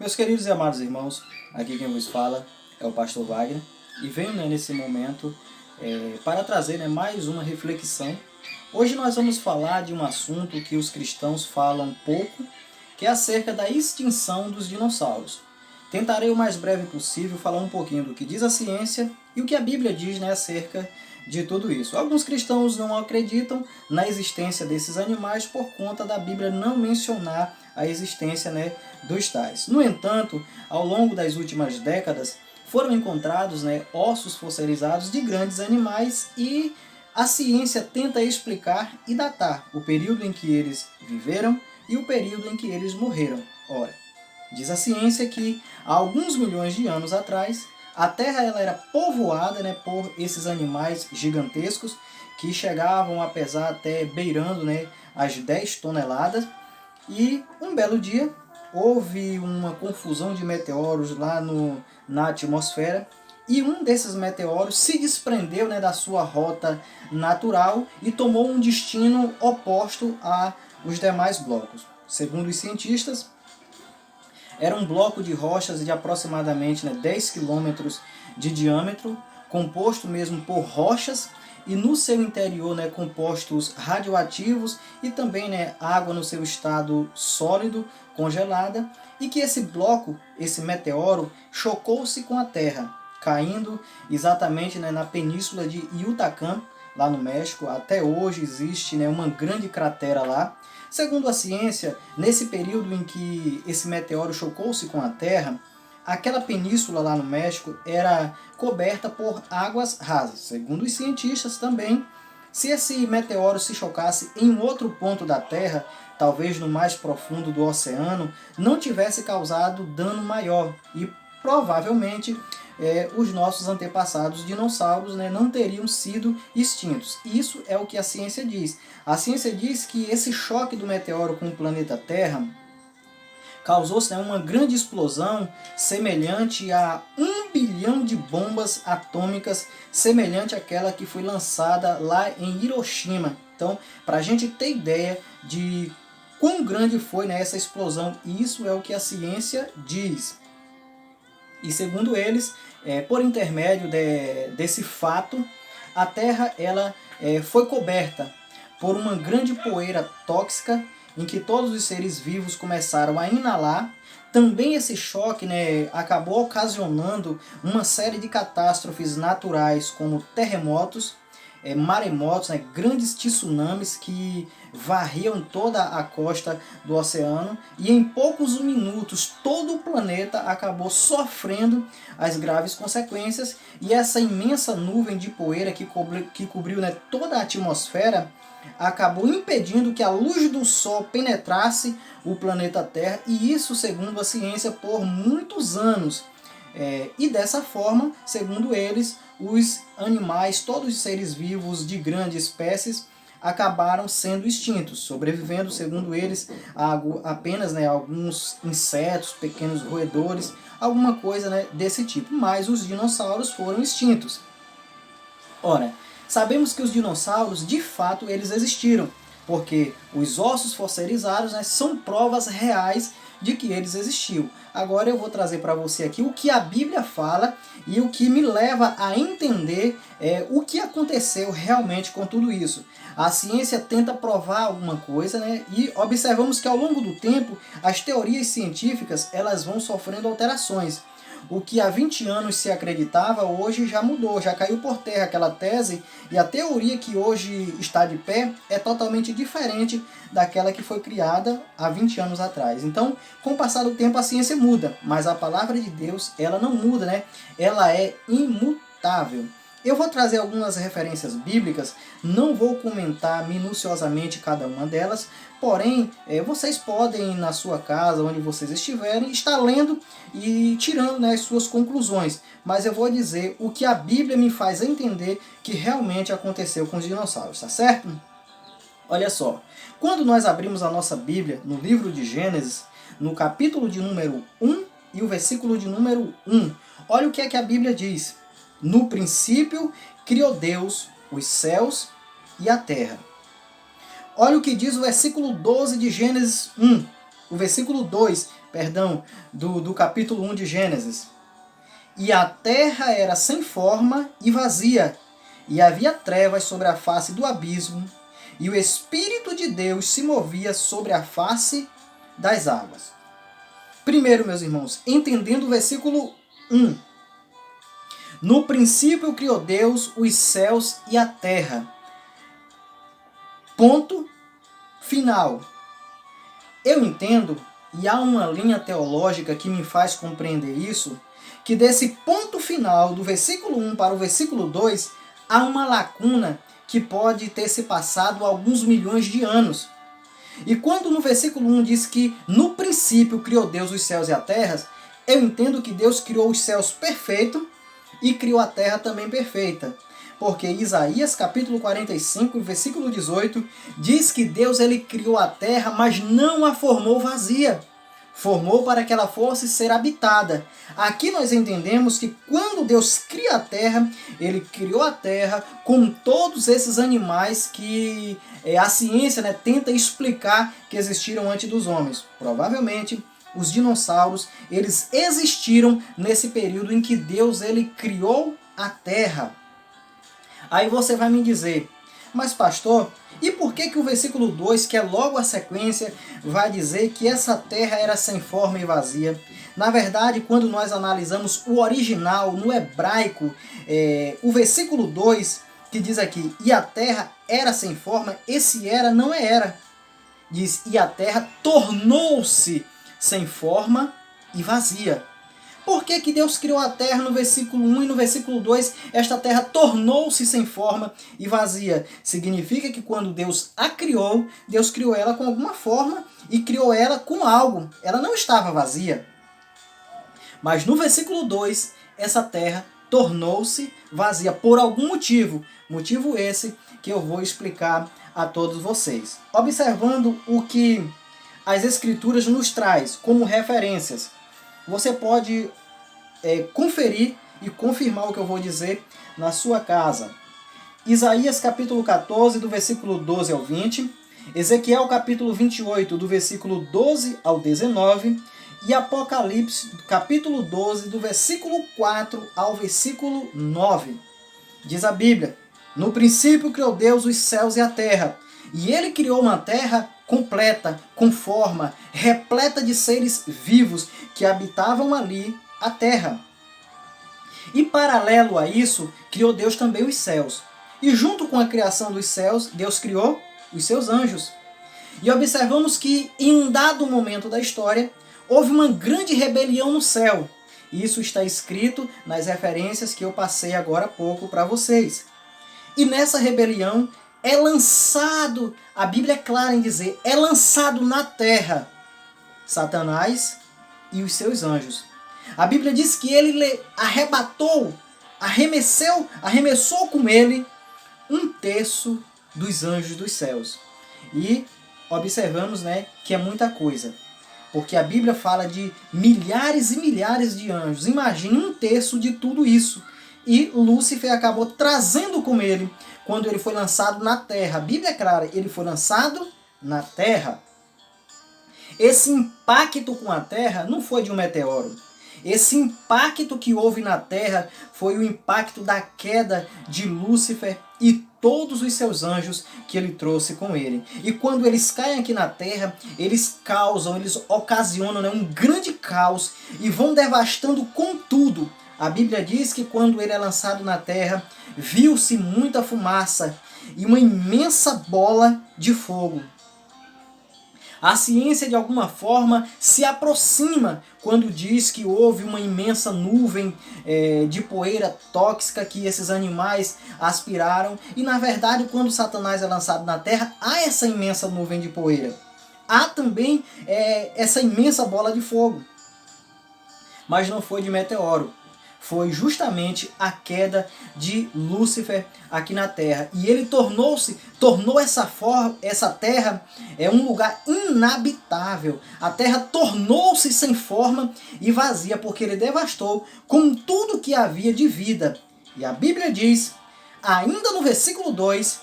Meus queridos e amados irmãos, aqui quem vos fala é o pastor Wagner e venho nesse momento para trazer mais uma reflexão. Hoje nós vamos falar de um assunto que os cristãos falam pouco, que é acerca da extinção dos dinossauros. Tentarei o mais breve possível falar um pouquinho do que diz a ciência e o que a Bíblia diz acerca de tudo isso. Alguns cristãos não acreditam na existência desses animais por conta da Bíblia não mencionar a existência dos tais. No entanto, ao longo das últimas décadas, foram encontrados ossos fossilizados de grandes animais e a ciência tenta explicar e datar o período em que eles viveram e o período em que eles morreram. Ora, diz a ciência que há alguns milhões de anos atrás, a Terra ela era povoada por esses animais gigantescos que chegavam a pesar até beirando as 10 toneladas. E um belo dia houve uma confusão de meteoros lá na atmosfera e um desses meteoros se desprendeu da sua rota natural e tomou um destino oposto aos demais blocos. Segundo os cientistas, era um bloco de rochas de aproximadamente 10 quilômetros de diâmetro, composto mesmo por rochas, e no seu interior compostos radioativos e também água no seu estado sólido, congelada, e que esse bloco, esse meteoro, chocou-se com a Terra, caindo exatamente na península de Yucatán, lá no México. Até hoje existe uma grande cratera lá. Segundo a ciência, nesse período em que esse meteoro chocou-se com a Terra, aquela península lá no México era coberta por águas rasas. Segundo os cientistas também, se esse meteoro se chocasse em um outro ponto da Terra, talvez no mais profundo do oceano, não tivesse causado dano maior e provavelmente os nossos antepassados dinossauros não teriam sido extintos. Isso é o que a ciência diz. A ciência diz que esse choque do meteoro com o planeta Terra causou-se uma grande explosão semelhante a 1 bilhão de bombas atômicas, semelhante àquela que foi lançada lá em Hiroshima. Então, para a gente ter ideia de quão grande foi essa explosão, isso é o que a ciência diz. E segundo eles, por intermédio desse fato, a Terra ela foi coberta por uma grande poeira tóxica em que todos os seres vivos começaram a inalar. Também esse choque acabou ocasionando uma série de catástrofes naturais, como terremotos, maremotos, grandes tsunamis que varriam toda a costa do oceano, e em poucos minutos todo o planeta acabou sofrendo as graves consequências, e essa imensa nuvem de poeira que cobriu toda a atmosfera acabou impedindo que a luz do Sol penetrasse o planeta Terra, e isso segundo a ciência por muitos anos. E dessa forma, segundo eles, os animais, todos os seres vivos de grandes espécies acabaram sendo extintos, sobrevivendo, segundo eles, apenas alguns insetos, pequenos roedores, alguma coisa desse tipo. Mas os dinossauros foram extintos. Ora, sabemos que os dinossauros, de fato, eles existiram, porque os ossos fossilizados são provas reais de que eles existiam. Agora eu vou trazer para você aqui o que a Bíblia fala e o que me leva a entender o que aconteceu realmente com tudo isso. A ciência tenta provar alguma coisa, e observamos que ao longo do tempo as teorias científicas elas vão sofrendo alterações. O que há 20 anos se acreditava, hoje já mudou, já caiu por terra aquela tese, e a teoria que hoje está de pé é totalmente diferente daquela que foi criada há 20 anos atrás. Então, com o passar do tempo, a ciência muda, mas a palavra de Deus, ela não muda, ela é imutável. Eu vou trazer algumas referências bíblicas, não vou comentar minuciosamente cada uma delas, porém, vocês podem, na sua casa, onde vocês estiverem, estar lendo e tirando as suas conclusões. Mas eu vou dizer o que a Bíblia me faz entender que realmente aconteceu com os dinossauros, tá certo? Olha só, quando nós abrimos a nossa Bíblia no livro de Gênesis, no capítulo de número 1 e o versículo de número 1, olha o que é que a Bíblia diz. No princípio criou Deus os céus e a terra. Olha o que diz o versículo 12 de Gênesis 1. o versículo 2, perdão, do capítulo 1 de Gênesis. E a terra era sem forma e vazia, e havia trevas sobre a face do abismo, e o Espírito de Deus se movia sobre a face das águas. Primeiro, meus irmãos, entendendo o versículo 1. No princípio criou Deus os céus e a terra. Ponto final. Eu entendo, e há uma linha teológica que me faz compreender isso, que desse ponto final, do versículo 1 para o versículo 2, há uma lacuna que pode ter se passado alguns milhões de anos. E quando no versículo 1 diz que no princípio criou Deus os céus e a terra, eu entendo que Deus criou os céus perfeito e criou a terra também perfeita. Porque Isaías capítulo 45, versículo 18, diz que Deus ele criou a terra, mas não a formou vazia. Formou para que ela fosse ser habitada. Aqui nós entendemos que quando Deus cria a terra, ele criou a terra com todos esses animais que a ciência tenta explicar que existiram antes dos homens. Provavelmente os dinossauros eles existiram nesse período em que Deus ele criou a terra. Aí você vai me dizer, mas pastor, e por que o versículo 2, que é logo a sequência, vai dizer que essa terra era sem forma e vazia? Na verdade, quando nós analisamos o original, no hebraico, o versículo 2, que diz aqui, e a terra era sem forma, esse era não é era. Diz, e a terra tornou-se sem forma e vazia. Por que Deus criou a terra no versículo 1 e no versículo 2, esta terra tornou-se sem forma e vazia? Significa que quando Deus a criou, Deus criou ela com alguma forma e criou ela com algo. Ela não estava vazia. Mas no versículo 2, essa terra tornou-se vazia por algum motivo. Motivo esse que eu vou explicar a todos vocês. Observando o que as Escrituras nos traz como referências, você pode conferir e confirmar o que eu vou dizer na sua casa. Isaías capítulo 14, do versículo 12 ao 20. Ezequiel capítulo 28, do versículo 12 ao 19. E Apocalipse capítulo 12, do versículo 4 ao versículo 9. Diz a Bíblia, no princípio criou Deus os céus e a terra. E ele criou uma terra completa, com forma, repleta de seres vivos que habitavam ali a terra. E paralelo a isso, criou Deus também os céus. E junto com a criação dos céus, Deus criou os seus anjos. E observamos que em um dado momento da história, houve uma grande rebelião no céu. Isso está escrito nas referências que eu passei agora há pouco para vocês. E nessa rebelião, é lançado, a Bíblia é clara em dizer, é lançado na terra Satanás e os seus anjos. A Bíblia diz que ele arrebatou, arremessou com ele 1/3 dos anjos dos céus. E observamos que é muita coisa. Porque a Bíblia fala de milhares e milhares de anjos. Imagine 1/3 de tudo isso. E Lúcifer acabou trazendo com ele quando ele foi lançado na terra. A Bíblia é clara, ele foi lançado na terra. Esse impacto com a terra não foi de um meteoro. Esse impacto que houve na terra foi o impacto da queda de Lúcifer e todos os seus anjos que ele trouxe com ele. E quando eles caem aqui na terra, eles ocasionam um grande caos e vão devastando com tudo. A Bíblia diz que quando ele é lançado na terra, viu-se muita fumaça e uma imensa bola de fogo. A ciência, de alguma forma, se aproxima quando diz que houve uma imensa nuvem de poeira tóxica que esses animais aspiraram. E, na verdade, quando Satanás é lançado na terra, há essa imensa nuvem de poeira. Há também essa imensa bola de fogo. Mas não foi de meteoro. Foi justamente a queda de Lúcifer aqui na Terra. E ele tornou essa terra um lugar inabitável. A terra tornou-se sem forma e vazia, porque ele devastou com tudo que havia de vida. E a Bíblia diz, ainda no versículo 2,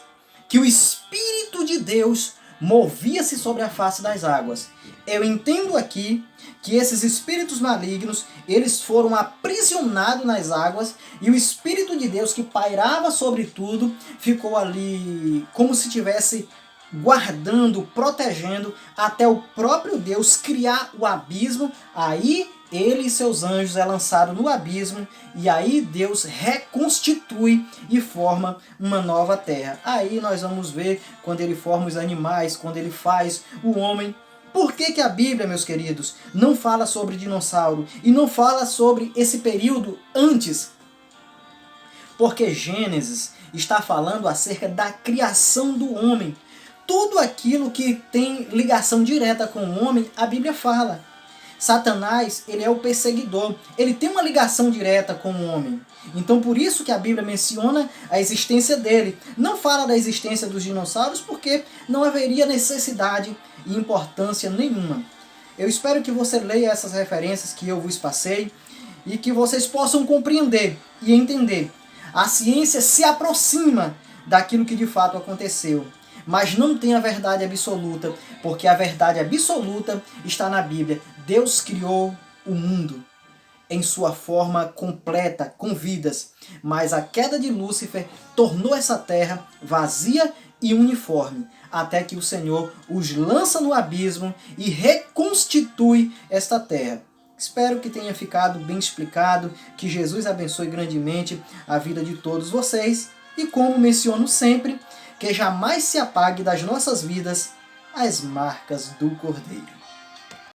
que o Espírito de Deus movia-se sobre a face das águas. eu entendo aqui que esses espíritos malignos, eles foram aprisionados nas águas e o Espírito de Deus que pairava sobre tudo ficou ali como se tivesse guardando, protegendo até o próprio Deus criar o abismo. Aí ele e seus anjos é lançado no abismo e aí Deus reconstitui e forma uma nova terra. Aí nós vamos ver quando ele forma os animais, quando ele faz o homem. Por que a Bíblia, meus queridos, não fala sobre dinossauro e não fala sobre esse período antes? Porque Gênesis está falando acerca da criação do homem. Tudo aquilo que tem ligação direta com o homem, a Bíblia fala. Satanás, ele é o perseguidor, ele tem uma ligação direta com o homem. Então por isso que a Bíblia menciona a existência dele. Não fala da existência dos dinossauros porque não haveria necessidade e importância nenhuma. Eu espero que você leia essas referências que eu vos passei e que vocês possam compreender e entender. A ciência se aproxima daquilo que de fato aconteceu, mas não tem a verdade absoluta, porque a verdade absoluta está na Bíblia. Deus criou o mundo em sua forma completa, com vidas, mas a queda de Lúcifer tornou essa terra vazia e uniforme, até que o Senhor os lança no abismo e reconstitui esta terra. Espero que tenha ficado bem explicado, que Jesus abençoe grandemente a vida de todos vocês e, como menciono sempre, que jamais se apague das nossas vidas as marcas do Cordeiro.